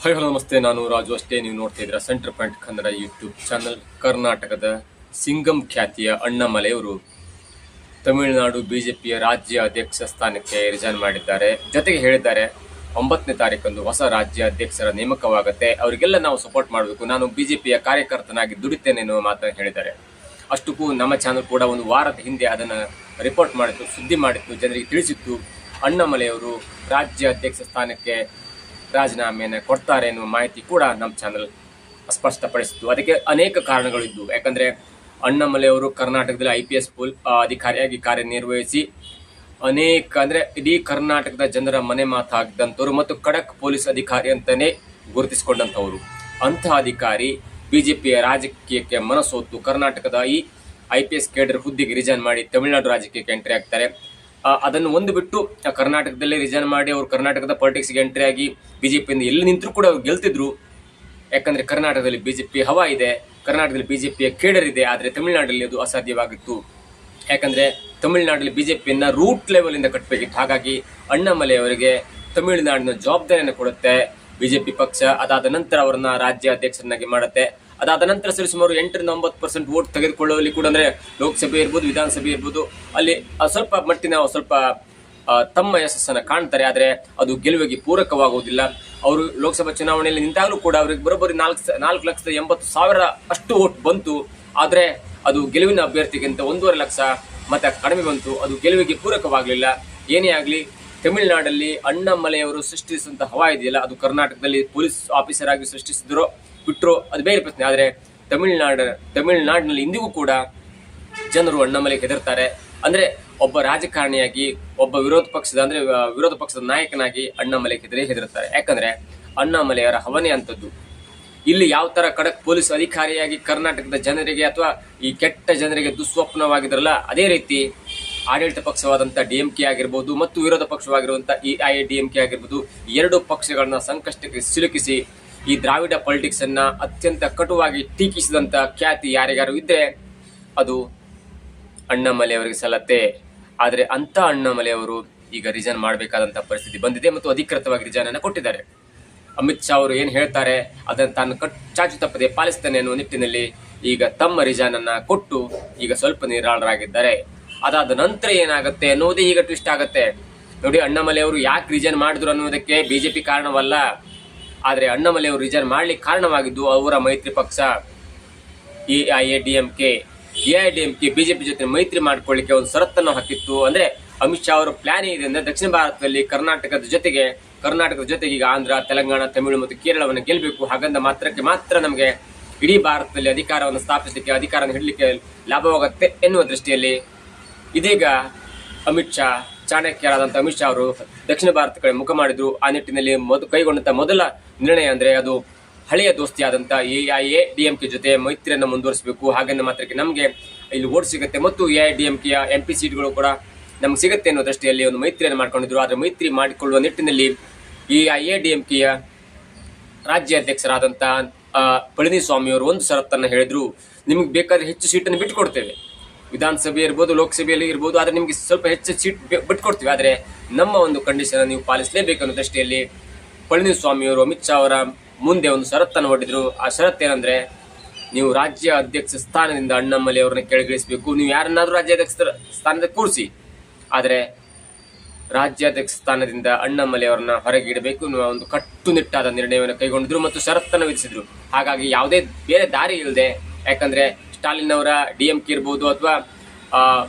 High hello ನಮಸ್ತೆ, ನಾನು ರಾಜು. ಅಷ್ಟೇ ನೀವು ನೋಡ್ತಾ ಇದ್ದೀರಾ centre point Kannada YouTube channel. ಕರ್ನಾಟಕದ ಸಿಂಗಂ ಖ್ಯಾತಿಯ ಅಣ್ಣಾಮಲೈಯವರು ತಮಿಳುನಾಡು ಬಿಜೆಪಿಯ ರಾಜ್ಯ ಅಧ್ಯಕ್ಷ ಸ್ಥಾನಕ್ಕೆ ರಿಸೈನ್ ಮಾಡಿದ್ದಾರೆ. ಜೊತೆಗೆ ಹೇಳಿದ್ದಾರೆ 9ನೇ ತಾರೀಕಂದು ಹೊಸ ರಾಜ್ಯ ಅಧ್ಯಕ್ಷರ ನೇಮಕವಾಗುತ್ತೆ, ಅವರಿಗೆಲ್ಲ ನಾವು ಸಪೋರ್ಟ್ ಮಾಡಬೇಕು, ನಾನು ಬಿಜೆಪಿಯ ಕಾರ್ಯಕರ್ತನಾಗಿ ದುಡಿತೇನೆ ಎನ್ನುವ ಮಾತನ್ನು ಹೇಳಿದ್ದಾರೆ. ಅಷ್ಟಕ್ಕೂ ನಮ್ಮ ಚಾನಲ್ ಕೂಡ ಒಂದು ವಾರದ ಹಿಂದೆ ಅದನ್ನು ರಿಪೋರ್ಟ್ ಮಾಡಿತ್ತು, ಸುದ್ದಿ ಮಾಡಿತ್ತು, ಜನರಿಗೆ ತಿಳಿಸಿತ್ತು. ಅಣ್ಣಾಮಲೈಯವರು ರಾಜ್ಯ ಅಧ್ಯಕ್ಷ ಸ್ಥಾನಕ್ಕೆ ರಾಜೀನಾಮೆಯನ್ನು ಕೊಡ್ತಾರೆ ಎನ್ನುವ ಮಾಹಿತಿ ಕೂಡ ನಮ್ಮ ಚಾನಲ್ ಸ್ಪಷ್ಟಪಡಿಸಿತ್ತು. ಅದಕ್ಕೆ ಅನೇಕ ಕಾರಣಗಳಿದ್ದು. ಯಾಕಂದರೆ ಅಣ್ಣಾಮಲೈಯವರು ಕರ್ನಾಟಕದಲ್ಲಿ IPS ಅಧಿಕಾರಿಯಾಗಿ ಕಾರ್ಯನಿರ್ವಹಿಸಿ ಇಡೀ ಕರ್ನಾಟಕದ ಜನರ ಮನೆ ಮಾತಾಗಿದ್ದಂಥವ್ರು ಮತ್ತು ಖಡಕ್ ಪೊಲೀಸ್ ಅಧಿಕಾರಿ ಅಂತಲೇ ಗುರುತಿಸಿಕೊಂಡಂಥವ್ರು. ಅಂತಹ ಅಧಿಕಾರಿ ಬಿಜೆಪಿಯ ರಾಜಕೀಯಕ್ಕೆ ಮನಸೋತು ಕರ್ನಾಟಕದ ಈ IPS ಕೇಡರ್ ಹುದ್ದೆಗೆ ರಿಸೈನ್ ಮಾಡಿ ತಮಿಳುನಾಡು ರಾಜಕೀಯಕ್ಕೆ ಎಂಟ್ರಿ ಆಗ್ತಾರೆ. ಅದನ್ನು ಒಂದು ಬಿಟ್ಟು ಕರ್ನಾಟಕದಲ್ಲೇ ರಿಸೈನ್ ಮಾಡಿ ಅವರು ಕರ್ನಾಟಕದ ಪಾಲಿಟಿಕ್ಸ್ಗೆ ಎಂಟ್ರಿ ಆಗಿ ಬಿಜೆಪಿಯಿಂದ ಎಲ್ಲಿ ನಿಂತರೂ ಕೂಡ ಅವ್ರು ಗೆಲ್ತಿದ್ರು. ಯಾಕಂದರೆ ಕರ್ನಾಟಕದಲ್ಲಿ ಬಿಜೆಪಿ ಹವಾ ಇದೆ, ಕರ್ನಾಟಕದಲ್ಲಿ ಬಿಜೆಪಿಯ ಕೇಡರ್ ಇದೆ. ಆದರೆ ತಮಿಳುನಾಡಲ್ಲಿ ಅದು ಅಸಾಧ್ಯವಾಗಿತ್ತು. ಯಾಕಂದರೆ ತಮಿಳುನಾಡಲ್ಲಿ ಬಿಜೆಪಿಯನ್ನು ರೂಟ್ ಲೆವೆಲಿಂದ ಕಟ್ಟಬೇಕಿತ್ತು. ಹಾಗಾಗಿ ಅಣ್ಣಾಮಲೈ ಅವರಿಗೆ ತಮಿಳುನಾಡಿನ ಜವಾಬ್ದಾರಿಯನ್ನು ಕೊಡುತ್ತೆ ಬಿಜೆಪಿ ಪಕ್ಷ. ಅದಾದ ನಂತರ ಅವರನ್ನ ರಾಜ್ಯ ಅಧ್ಯಕ್ಷರನ್ನಾಗಿ ಮಾಡುತ್ತೆ. ಅದಾದ ನಂತರ ಸರಿಸುಮಾರು 8-9% ವೋಟ್ ತೆಗೆದುಕೊಳ್ಳುವಲ್ಲಿ ಕೂಡ, ಅಂದರೆ ಲೋಕಸಭೆ ಇರ್ಬೋದು, ವಿಧಾನಸಭೆ ಇರ್ಬೋದು, ಅಲ್ಲಿ ಸ್ವಲ್ಪ ಮಟ್ಟಿನ ತಮ್ಮ ಯಶಸ್ಸನ್ನು ಕಾಣ್ತಾರೆ. ಆದರೆ ಅದು ಗೆಲುವಿಗೆ ಪೂರಕವಾಗುವುದಿಲ್ಲ. ಅವರು ಲೋಕಸಭಾ ಚುನಾವಣೆಯಲ್ಲಿ ನಿಂತಾಗಲೂ ಕೂಡ ಅವರಿಗೆ ಬರೋಬ್ಬರಿ 4,80,000 ಅಷ್ಟು ವೋಟ್ ಬಂತು. ಆದರೆ ಅದು ಗೆಲುವಿನ ಅಭ್ಯರ್ಥಿಗಿಂತ 1.5 ಲಕ್ಷ ಮತ ಕಡಿಮೆ ಬಂತು. ಅದು ಗೆಲುವಿಗೆ ಪೂರಕವಾಗಲಿಲ್ಲ. ಏನೇ ಆಗಲಿ, ತಮಿಳುನಾಡಲ್ಲಿ ಅಣ್ಣಾಮಲೈಯವರು ಸೃಷ್ಟಿಸಿದಂಥ ಹವಾ ಇದೆಯಲ್ಲ, ಅದು ಕರ್ನಾಟಕದಲ್ಲಿ ಪೊಲೀಸ್ ಆಫೀಸರ್ ಆಗಿ ಸೃಷ್ಟಿಸಿದ್ರು ಬಿಟ್ಟರು, ಅದು ಬೇರೆ ಪ್ರಶ್ನೆ. ಆದರೆ ತಮಿಳುನಾಡಿನಲ್ಲಿ ಇಂದಿಗೂ ಕೂಡ ಜನರು ಅಣ್ಣಾಮಲೈಗೆ ಹೆದರ್ತಾರೆ. ಅಂದರೆ ಒಬ್ಬ ರಾಜಕಾರಣಿಯಾಗಿ, ಒಬ್ಬ ವಿರೋಧ ಪಕ್ಷದ ನಾಯಕನಾಗಿ ಅಣ್ಣಾಮಲೈಗೆ ಹೆದರ್ತಾರೆ. ಯಾಕಂದರೆ ಅಣ್ಣಾಮಲೈಯವರ ಹವನೆ ಅಂಥದ್ದು. ಇಲ್ಲಿ ಯಾವ ಥರ ಖಡಕ್ ಪೊಲೀಸ್ ಅಧಿಕಾರಿಯಾಗಿ ಕರ್ನಾಟಕದ ಜನರಿಗೆ ಅಥವಾ ಈ ಕೆಟ್ಟ ಜನರಿಗೆ ದುಸ್ವಪ್ನವಾಗಿದ್ರಲ್ಲ, ಅದೇ ರೀತಿ ಆಡಳಿತ ಪಕ್ಷವಾದಂಥ DMK ಆಗಿರ್ಬೋದು ಮತ್ತು ವಿರೋಧ ಪಕ್ಷವಾಗಿರುವಂಥ AIADMK ಆಗಿರ್ಬೋದು, ಎರಡು ಪಕ್ಷಗಳನ್ನ ಸಂಕಷ್ಟಕ್ಕೆ ಸಿಲುಕಿಸಿ ಈ ದ್ರಾವಿಡ ಪಾಲಿಟಿಕ್ಸ್ ಅನ್ನ ಅತ್ಯಂತ ಕಟುವಾಗಿ ಟೀಕಿಸಿದಂಥ ಖ್ಯಾತಿ ಯಾರಿಗಾರು ಇದ್ರೆ ಅದು ಅಣ್ಣಾಮಲೈ ಅವರಿಗೆ ಸಲ್ಲತ್ತೆ. ಆದರೆ ಅಂಥ ಅಣ್ಣಾಮಲೈ ಅವರು ಈಗ ರಿಸೈನ್ ಮಾಡಬೇಕಾದಂಥ ಪರಿಸ್ಥಿತಿ ಬಂದಿದೆ ಮತ್ತು ಅಧಿಕೃತವಾಗಿ ರಿಸೈನ್ ಅನ್ನು ಕೊಟ್ಟಿದ್ದಾರೆ. ಅಮಿತ್ ಶಾ ಅವರು ಏನು ಹೇಳ್ತಾರೆ ಅದನ್ನು ತಾನು ಚಾಚು ತಪ್ಪದೆ ಪಾಲಿಸ್ತಾನೆ ಅನ್ನುವ ನಿಟ್ಟಿನಲ್ಲಿ ಈಗ ತಮ್ಮ ರಿಸೈನ್ ಅನ್ನ ಕೊಟ್ಟು ಈಗ ಸ್ವಲ್ಪ ನಿರಾಳರಾಗಿದ್ದಾರೆ. ಅದಾದ ನಂತರ ಏನಾಗುತ್ತೆ ಅನ್ನೋದೇ ಈಗ ಟ್ವಿಸ್ಟ್ ಆಗುತ್ತೆ. ನೋಡಿ, ಅಣ್ಣಾಮಲೈ ಅವರು ಯಾಕೆ ರಿಸೈನ್ ಮಾಡಿದ್ರು ಅನ್ನೋದಕ್ಕೆ ಬಿಜೆಪಿ ಕಾರಣವಲ್ಲ. ಆದರೆ ಅಣ್ಣಾಮಲೈ ಅವರು ರಿಸೈನ್ ಮಾಡ್ಲಿಕ್ಕೆ ಕಾರಣವಾಗಿದ್ದು ಅವರ ಮೈತ್ರಿ ಪಕ್ಷ AIADMK ಬಿಜೆಪಿ ಜೊತೆ ಮೈತ್ರಿ ಮಾಡ್ಕೊಳ್ಳಿಕ್ಕೆ ಒಂದು ಷರತ್ತನ್ನು ಹಾಕಿತ್ತು. ಅಂದ್ರೆ ಅಮಿತ್ ಶಾ ಅವರ ಪ್ಲಾನ್ ಇದೆ ಅಂದ್ರೆ ದಕ್ಷಿಣ ಭಾರತದಲ್ಲಿ ಕರ್ನಾಟಕದ ಜೊತೆಗೆ ಈಗ ಆಂಧ್ರ, ತೆಲಂಗಾಣ, ತಮಿಳು ಮತ್ತು ಕೇರಳವನ್ನು ಗೆಲ್ಲಬೇಕು. ಹಾಗಂದ ಮಾತ್ರ ನಮಗೆ ಇಡೀ ಭಾರತದಲ್ಲಿ ಅಧಿಕಾರವನ್ನು ಸ್ಥಾಪಿಸಲಿಕ್ಕೆ, ಅಧಿಕಾರವನ್ನು ಹಿಡಲಿಕ್ಕೆ ಲಾಭವಾಗುತ್ತೆ ಎನ್ನುವ ದೃಷ್ಟಿಯಲ್ಲಿ ಇದೀಗ ಚಾಣಕ್ಯರಾದಂಥ ಅಮಿತ್ ಶಾ ಅವರು ದಕ್ಷಿಣ ಭಾರತ ಕಡೆ ಮುಖ ಮಾಡಿದ್ರು. ಆ ನಿಟ್ಟಿನಲ್ಲಿ ಕೈಗೊಂಡಂತ ಮೊದಲ ನಿರ್ಣಯ ಅಂದ್ರೆ ಅದು ಹಳೆಯ ದೋಸ್ತಿಯಾದಂಥ AIADMK ಜೊತೆ ಮೈತ್ರಿಯನ್ನು ಮುಂದುವರಿಸಬೇಕು. ಹಾಗೆಂದ ಮಾತ್ರಕ್ಕೆ ನಮಗೆ ಇಲ್ಲಿ ವೋಟ್ ಸಿಗುತ್ತೆ ಮತ್ತು AIADMK MP ಸೀಟ್ಗಳು ಕೂಡ ನಮ್ಗೆ ಸಿಗುತ್ತೆ ಅನ್ನೋ ದೃಷ್ಟಿಯಲ್ಲಿ ಒಂದು ಮೈತ್ರಿಯನ್ನು ಮಾಡ್ಕೊಂಡಿದ್ರು. ಆದರೆ ಮೈತ್ರಿ ಮಾಡಿಕೊಳ್ಳುವ ನಿಟ್ಟಿನಲ್ಲಿ AIADMK ರಾಜ್ಯ ಅಧ್ಯಕ್ಷರಾದಂಥ ಪಳನಿಸ್ವಾಮಿ ಅವರು ಒಂದು ಷರತ್ತನ್ನು ಹೇಳಿದ್ರು. ನಿಮಗೆ ಬೇಕಾದ್ರೆ ಹೆಚ್ಚು ಸೀಟನ್ನು ಬಿಟ್ಟುಕೊಡ್ತೇವೆ, ವಿಧಾನಸಭೆ ಇರ್ಬೋದು, ಲೋಕಸಭೆಯಲ್ಲಿ ಇರ್ಬೋದು, ಆದರೆ ನಿಮಗೆ ಸ್ವಲ್ಪ ಹೆಚ್ಚು ಸೀಟ್ ಬಿಟ್ಕೊಡ್ತೀವಿ, ಆದರೆ ನಮ್ಮ ಒಂದು ಕಂಡೀಷನ್ ನೀವು ಪಾಲಿಸಲೇಬೇಕು ಅನ್ನೋ ದೃಷ್ಟಿಯಲ್ಲಿ ಪಳನಿಸ್ವಾಮಿ ಅವರು ಅಮಿತ್ ಶಾ ಅವರ ಮುಂದೆ ಒಂದು ಷರತ್ತನ್ನು ಹೊಡೆದ್ರು. ಆ ಷರತ್ತೇನೆಂದ್ರೆ, ನೀವು ರಾಜ್ಯ ಅಧ್ಯಕ್ಷ ಸ್ಥಾನದಿಂದ ಅಣ್ಣಾಮಲೈ ಅವರನ್ನ ಕೆಳಗಿಳಿಸಬೇಕು, ನೀವು ಯಾರನ್ನಾದ್ರೂ ರಾಜ್ಯಾಧ್ಯಕ್ಷ ಸ್ಥಾನದ ಕೂರಿಸಿ, ಆದರೆ ರಾಜ್ಯಾಧ್ಯಕ್ಷ ಸ್ಥಾನದಿಂದ ಅಣ್ಣಾಮಲೈ ಅವರನ್ನ ಹೊರಗೆ ಇಡಬೇಕು ಅನ್ನುವ ಒಂದು ಕಟ್ಟುನಿಟ್ಟಾದ ನಿರ್ಣಯವನ್ನು ಕೈಗೊಂಡಿದ್ರು ಮತ್ತು ಷರತ್ತನ್ನು ವಿಧಿಸಿದ್ರು. ಹಾಗಾಗಿ ಯಾವುದೇ ಬೇರೆ ದಾರಿ ಇಲ್ಲದೆ, ಯಾಕಂದ್ರೆ ಸ್ಟಾಲಿನ್ ಅವರ DMK ಇರ್ಬೋದು ಅಥವಾ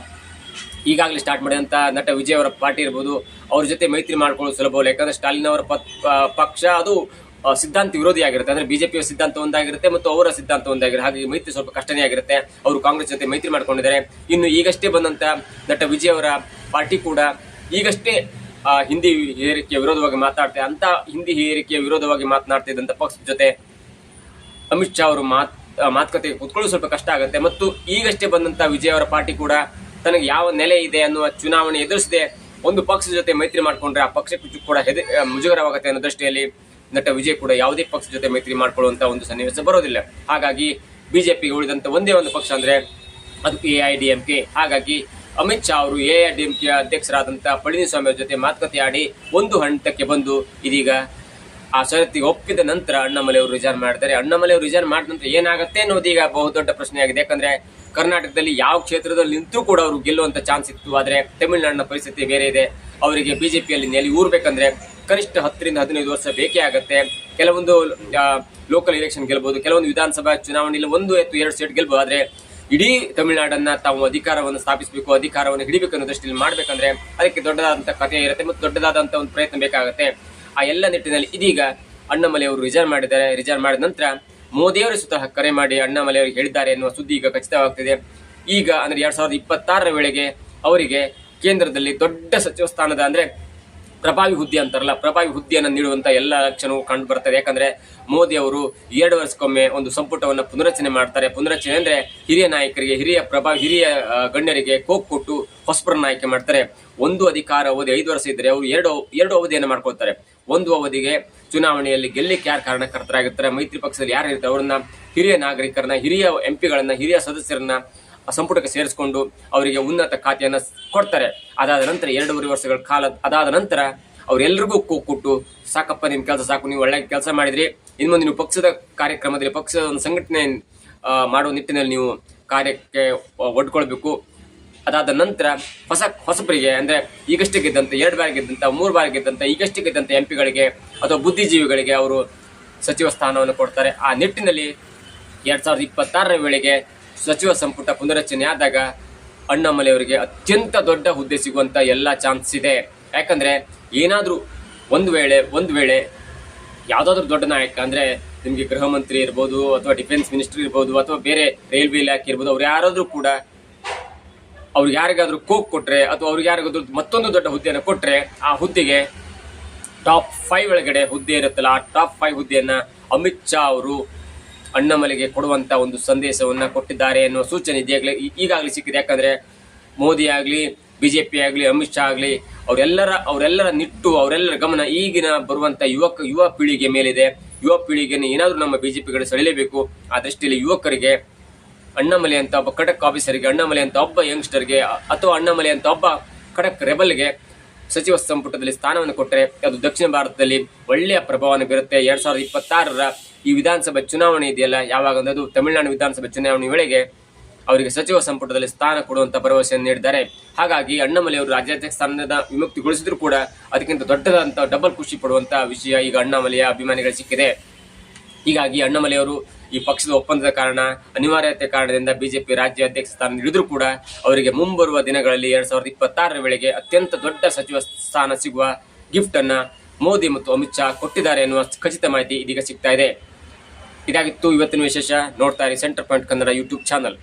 ಈಗಾಗಲೇ ಸ್ಟಾರ್ಟ್ ಮಾಡಿದಂಥ ನಟ ವಿಜಯ್ ಅವರ ಪಾರ್ಟಿ ಇರ್ಬೋದು, ಅವ್ರ ಜೊತೆ ಮೈತ್ರಿ ಮಾಡ್ಕೊಳ್ಳೋದು ಸುಲಭವಲ್ಲ. ಯಾಕಂದ್ರೆ ಸ್ಟಾಲಿನ್ ಅವರ ಪಕ್ಷ ಅದು ಸಿದ್ಧಾಂತ ವಿರೋಧಿಯಾಗಿರುತ್ತೆ. ಅಂದ್ರೆ ಬಿಜೆಪಿಯ ಸಿದ್ಧಾಂತ ಒಂದಾಗಿರುತ್ತೆ ಮತ್ತು ಅವರ ಸಿದ್ಧಾಂತ ಒಂದಾಗಿರುತ್ತೆ. ಹಾಗಾಗಿ ಮೈತ್ರಿ ಸ್ವಲ್ಪ ಕಷ್ಟನೇ ಆಗಿರುತ್ತೆ. ಅವರು ಕಾಂಗ್ರೆಸ್ ಜೊತೆ ಮೈತ್ರಿ ಮಾಡ್ಕೊಂಡಿದ್ದಾರೆ. ಇನ್ನು ಈಗಷ್ಟೇ ಬಂದಂತ ನಟ ವಿಜಯ್ ಅವರ ಪಾರ್ಟಿ ಕೂಡ ಈಗಷ್ಟೇ ಹಿಂದಿ ಹೇರಿಕೆಯ ವಿರೋಧವಾಗಿ ಹಿಂದಿ ಹೇರಿಕೆಯ ವಿರೋಧವಾಗಿ ಮಾತನಾಡ್ತಿದ್ದಂಥ ಪಕ್ಷದ ಜೊತೆ ಅಮಿತ್ ಶಾ ಅವರು ಮಾತುಕತೆ ಕೂತ್ಕೊಳ್ಳೋದು ಸ್ವಲ್ಪ ಕಷ್ಟ ಆಗುತ್ತೆ. ಮತ್ತು ಈಗಷ್ಟೇ ಬಂದಂತ ವಿಜಯ್ ಅವರ ಪಾರ್ಟಿ ಕೂಡ ತನಗೆ ಯಾವ ನೆಲೆ ಇದೆ ಅನ್ನುವ ಚುನಾವಣೆ ಎದುರಿಸದೆ ಒಂದು ಪಕ್ಷದ ಜೊತೆ ಮೈತ್ರಿ ಮಾಡ್ಕೊಂಡ್ರೆ ಆ ಪಕ್ಷಕ್ಕೂ ಕೂಡ ಮುಜುಗರವಾಗುತ್ತೆ ಅನ್ನೋ ದೃಷ್ಟಿಯಲ್ಲಿ ನಟ ವಿಜಯ್ ಕೂಡ ಯಾವುದೇ ಪಕ್ಷದ ಜೊತೆ ಮೈತ್ರಿ ಮಾಡ್ಕೊಳ್ಳುವಂತ ಒಂದು ಸನ್ನಿವೇಶ ಬರೋದಿಲ್ಲ. ಹಾಗಾಗಿ ಬಿಜೆಪಿಗೆ ಉಳಿದಂತ ಒಂದೇ ಒಂದು ಪಕ್ಷ ಅಂದ್ರೆ ಅದು AIADMK. ಹಾಗಾಗಿ ಅಮಿತ್ ಶಾ ಅವರು AIADMK ಅಧ್ಯಕ್ಷರಾದಂತಹ ಪಳನಿಸ್ವಾಮಿ ಅವರ ಜೊತೆ ಮಾತುಕತೆ ಆಡಿ ಒಂದು ಹಂತಕ್ಕೆ ಬಂದು ಇದೀಗ ಆ ಷರತ್ತಿಗೆ ಒಪ್ಪಿದ ನಂತರ ಅಣ್ಣಾಮಲೈ ಅವರು ರಿಸೈನ್ ಮಾಡಿದ್ದಾರೆ. ಅಣ್ಣಾಮಲೈ ಅವರು ರಿಸೈನ್ ಮಾಡಿದ ನಂತರ ಏನಾಗುತ್ತೆ ಅನ್ನೋದು ಈಗ ಬಹುದೊಡ್ಡ ಪ್ರಶ್ನೆಯಾಗಿದೆ. ಯಾಕಂದ್ರೆ ಕರ್ನಾಟಕದಲ್ಲಿ ಯಾವ ಕ್ಷೇತ್ರದಲ್ಲಿ ನಿಂತರೂ ಕೂಡ ಅವರು ಗೆಲ್ಲುವಂತ ಚಾನ್ಸ್ ಇತ್ತು. ಆದ್ರೆ ತಮಿಳುನಾಡಿನ ಪರಿಸ್ಥಿತಿ ಬೇರೆ ಇದೆ. ಅವರಿಗೆ ಬಿಜೆಪಿಯಲ್ಲಿ ನೆಲೆ ಊರ್ಬೇಕಂದ್ರೆ ಕನಿಷ್ಠ 10 ರಿಂದ 15 ವರ್ಷ ಬೇಕೇ ಆಗುತ್ತೆ. ಕೆಲವೊಂದು ಲೋಕಲ್ ಎಲೆಕ್ಷನ್ ಗೆಲ್ಬಹುದು, ಕೆಲವೊಂದು ವಿಧಾನಸಭಾ ಚುನಾವಣೆಯಲ್ಲಿ 1 ಅಥವಾ 2 ಸ್ಟೇಟ್ ಗೆಲ್ಬಹುದು. ಆದ್ರೆ ಇಡೀ ತಮಿಳುನಾಡನ್ನ ತಾವು ಅಧಿಕಾರವನ್ನು ಸ್ಥಾಪಿಸಬೇಕು, ಅಧಿಕಾರವನ್ನು ಹಿಡಿಬೇಕು ಅನ್ನೋ ದೃಷ್ಟಿಯಲ್ಲಿ ಮಾಡ್ಬೇಕಂದ್ರೆ ಅದಕ್ಕೆ ದೊಡ್ಡದಾದಂತಹ ಕಥೆ ಇರುತ್ತೆ ಮತ್ತು ದೊಡ್ಡದಾದಂತಹ ಒಂದು ಪ್ರಯತ್ನ ಬೇಕಾಗುತ್ತೆ. ಆ ಎಲ್ಲ ನಿಟ್ಟಿನಲ್ಲಿ ಇದೀಗ ಅಣ್ಣಾಮಲೈ ಅವರು ರಿಸೈನ್ ಮಾಡಿದ್ದಾರೆ. ರಿಸೈನ್ ಮಾಡಿದ ನಂತರ ಮೋದಿಯವರು ಸ್ವತಃ ಕರೆ ಮಾಡಿ ಅಣ್ಣಾಮಲೈ ಅವರಿಗೆ ಹೇಳಿದ್ದಾರೆ ಎನ್ನುವ ಸುದ್ದಿ ಈಗ ಖಚಿತವಾಗ್ತಿದೆ. ಈಗ ಅಂದ್ರೆ 2026 ವೇಳೆಗೆ ಅವರಿಗೆ ಕೇಂದ್ರದಲ್ಲಿ ದೊಡ್ಡ ಸಚಿವ ಸ್ಥಾನದ ಅಂದ್ರೆ ಪ್ರಭಾವಿ ಹುದ್ದೆ ಅಂತಾರಲ್ಲ, ಪ್ರಭಾವಿ ಹುದ್ದೆಯನ್ನು ನೀಡುವಂತ ಎಲ್ಲ ಲಕ್ಷಣವು ಕಂಡು ಬರ್ತದೆ. ಯಾಕಂದ್ರೆ ಮೋದಿ ಅವರು 2 ವರ್ಷಕ್ಕೊಮ್ಮೆ ಒಂದು ಸಂಪುಟವನ್ನು ಪುನರಚನೆ ಮಾಡ್ತಾರೆ. ಪುನರಚನೆ ಅಂದ್ರೆ ಹಿರಿಯ ನಾಯಕರಿಗೆ, ಹಿರಿಯ ಗಣ್ಯರಿಗೆ ಕೋಕ್ ಕೊಟ್ಟು ಹೊಸಬರನ್ನ ಆಯ್ಕೆ ಮಾಡ್ತಾರೆ. ಒಂದು ಅಧಿಕಾರ ಅವಧಿ 5 ವರ್ಷ ಇದ್ರೆ ಅವರು ಎರಡು ಅವಧಿಯನ್ನು ಮಾಡ್ಕೊಳ್ತಾರೆ. ಒಂದು ಅವಧಿಗೆ ಚುನಾವಣೆಯಲ್ಲಿ ಗೆಲ್ಲಿಕ್ಕೆ ಯಾರು ಕಾರಣಕರ್ತರಾಗಿರ್ತಾರೆ, ಮೈತ್ರಿ ಪಕ್ಷದಲ್ಲಿ ಯಾರು ಇರ್ತಾರೆ ಅವರನ್ನ, ಹಿರಿಯ ನಾಗರಿಕರನ್ನ, ಹಿರಿಯ ಎಂಪಿಗಳನ್ನ, ಹಿರಿಯ ಸದಸ್ಯರನ್ನ ಸಂಪುಟಕ್ಕೆ ಸೇರಿಸಿಕೊಂಡು ಅವರಿಗೆ ಉನ್ನತ ಖಾತೆಯನ್ನ ಕೊಡ್ತಾರೆ. ಅದಾದ ನಂತರ 2.5 ವರ್ಷಗಳ ಕಾಲ ಅದಾದ ನಂತರ ಅವರೆಲ್ಲರಿಗೂ ಕೊಟ್ಟು ಸಾಕಪ್ಪ, ನಿಮ್ ಕೆಲಸ ಸಾಕು, ನೀವು ಒಳ್ಳೆ ಕೆಲಸ ಮಾಡಿದ್ರಿ, ಇನ್ನು ಮುಂದೆ ನೀವು ಪಕ್ಷದ ಕಾರ್ಯಕ್ರಮದಲ್ಲಿ ಪಕ್ಷದ ಒಂದು ಸಂಘಟನೆ ಮಾಡುವ ನಿಟ್ಟಿನಲ್ಲಿ ನೀವು ಕಾರ್ಯಕ್ಕೆ ಒಡ್ಕೊಳ್ಬೇಕು. ಅದಾದ ನಂತರ ಹೊಸಬರಿಗೆ ಅಂದ್ರೆ ಈಗಷ್ಟೇ ಗೆದ್ದಂತ, 2 ಬಾರಿ ಗೆದ್ದಂತ, 3 ಬಾರಿ ಗೆದ್ದಂತ, ಈಗಷ್ಟೇ ಗೆದ್ದಂತ ಎಂಪಿಗಳಿಗೆ ಅಥವಾ ಬುದ್ಧಿಜೀವಿಗಳಿಗೆ ಅವರು ಸಚಿವ ಸ್ಥಾನವನ್ನು ಕೊಡ್ತಾರೆ. ಆ ನಿಟ್ಟಿನಲ್ಲಿ 2026 ವೇಳೆಗೆ ಸಚಿವ ಸಂಪುಟ ಪುನರಚನೆ ಆದಾಗ ಅಣ್ಣಾಮಲೈ ಅವರಿಗೆ ಅತ್ಯಂತ ದೊಡ್ಡ ಹುದ್ದೆ ಸಿಗುವಂತ ಎಲ್ಲಾ ಚಾನ್ಸ್ ಇದೆ. ಯಾಕಂದ್ರೆ ಏನಾದ್ರೂ ಒಂದು ವೇಳೆ ಯಾವ್ದಾದ್ರು ದೊಡ್ಡ ನಾಯಕ ಅಂದ್ರೆ ನಿಮ್ಗೆ ಗೃಹ ಮಂತ್ರಿ ಇರ್ಬೋದು ಅಥವಾ ಡಿಫೆನ್ಸ್ ಮಿನಿಸ್ಟರ್ ಇರ್ಬೋದು ಅಥವಾ ಬೇರೆ ರೈಲ್ವೆ ಇಲಾಖೆ ಇರ್ಬೋದು, ಅವ್ರು ಯಾರಾದ್ರೂ ಕೂಡ ಅವ್ರಿಗೆ ಯಾರಿಗಾದ್ರೂ ಕೋಕ್ ಕೊಟ್ರೆ ಅಥವಾ ಅವ್ರಿಗೆ ಯಾರಿಗಾದ್ರೂ ಮತ್ತೊಂದು ದೊಡ್ಡ ಹುದ್ದೆಯನ್ನು ಕೊಟ್ರೆ ಆ ಹುದ್ದೆಗೆ ಟಾಪ್ 5 ಒಳಗಡೆ ಹುದ್ದೆ ಇರುತ್ತಲ್ಲ, ಆ ಟಾಪ್ 5 ಹುದ್ದೆಯನ್ನ ಅಮಿತ್ ಶಾ ಅವರು ಅಣ್ಣಾಮಲೈಗೆ ಕೊಡುವಂತ ಒಂದು ಸಂದೇಶವನ್ನ ಕೊಟ್ಟಿದ್ದಾರೆ ಎನ್ನುವ ಸೂಚನೆ ಈಗಾಗಲೇ ಸಿಕ್ಕಿದೆ. ಯಾಕಂದ್ರೆ ಮೋದಿ ಆಗ್ಲಿ, ಬಿಜೆಪಿ ಆಗ್ಲಿ, ಅಮಿತ್ ಶಾ ಆಗ್ಲಿ ಅವರೆಲ್ಲರ ನಿಟ್ಟು, ಅವರೆಲ್ಲರ ಗಮನ ಈಗಿನ ಬರುವಂತ ಯುವ ಪೀಳಿಗೆ ಮೇಲಿದೆ. ಯುವ ಪೀಳಿಗೆಯನ್ನು ಏನಾದ್ರೂ ನಮ್ಮ ಬಿಜೆಪಿಗಳು ಸೆಳೆಯಲೇಬೇಕು. ಆ ದೃಷ್ಟಿಯಲ್ಲಿ ಯುವಕರಿಗೆ ಅಣ್ಣಾಮಲೈ ಅಂತ ಒಬ್ಬ ಖಡಕ್ ಆಫೀಸರ್ಗೆ, ಅಣ್ಣಾಮಲೈ ಅಂತ ಒಬ್ಬ ಯಂಗ್ಸ್ಟರ್ಗೆ ಅಥವಾ ಅಣ್ಣಾಮಲೈ ಅಂತ ಒಬ್ಬ ಖಡಕ್ ರೆಬಲ್ಗೆ ಸಚಿವ ಸಂಪುಟದಲ್ಲಿ ಸ್ಥಾನವನ್ನು ಕೊಟ್ಟರೆ ಅದು ದಕ್ಷಿಣ ಭಾರತದಲ್ಲಿ ಒಳ್ಳೆಯ ಪ್ರಭಾವವನ್ನು ಬೀರುತ್ತೆ. 2026 ಈ ವಿಧಾನಸಭೆ ಚುನಾವಣೆ ಇದೆಯಲ್ಲ, ಯಾವಾಗ ಅದು ತಮಿಳುನಾಡು ವಿಧಾನಸಭೆ ಚುನಾವಣೆ ವೇಳೆಗೆ ಅವರಿಗೆ ಸಚಿವ ಸಂಪುಟದಲ್ಲಿ ಸ್ಥಾನ ಕೊಡುವಂತ ಭರವಸೆಯನ್ನು ನೀಡಿದ್ದಾರೆ. ಹಾಗಾಗಿ ಅಣ್ಣಾಮಲೈ ಅವರು ರಾಜ್ಯಾಧ್ಯಕ್ಷ ಸ್ಥಾನದ ವಿಮುಕ್ತಿಗೊಳಿಸಿದ್ರು ಕೂಡ ಅದಕ್ಕಿಂತ ದೊಡ್ಡದಂತ ಡಬಲ್ ಖುಷಿ ಪಡುವಂತ ವಿಷಯ ಈಗ ಅಣ್ಣಾಮಲೈಯ ಅಭಿಮಾನಿಗಳು ಸಿಕ್ಕಿದೆ. ಹೀಗಾಗಿ ಅಣ್ಣಾಮಲೈ ಅವರು ಈ ಪಕ್ಷದ ಒಪ್ಪಂದದ ಕಾರಣ, ಅನಿವಾರ್ಯತೆ ಕಾರಣದಿಂದ ಬಿಜೆಪಿ ರಾಜ್ಯ ಅಧ್ಯಕ್ಷ ಸ್ಥಾನ ಹಿಡಿದ್ರೂ ಕೂಡ ಅವರಿಗೆ ಮುಂಬರುವ ದಿನಗಳಲ್ಲಿ 2026 ವೇಳೆಗೆ ಅತ್ಯಂತ ದೊಡ್ಡ ಸಚಿವ ಸ್ಥಾನ ಸಿಗುವ ಗಿಫ್ಟ್ ಅನ್ನ ಮೋದಿ ಮತ್ತು ಅಮಿತ್ ಶಾ ಕೊಟ್ಟಿದ್ದಾರೆ ಎನ್ನುವ ಖಚಿತ ಮಾಹಿತಿ ಇದೀಗ ಸಿಗ್ತಾ ಇದೆ. ಇದಾಗಿತ್ತು ಇವತ್ತಿನ ವಿಶೇಷ. ನೋಡ್ತಾ ಇರಿ centre point Kannada YouTube channel.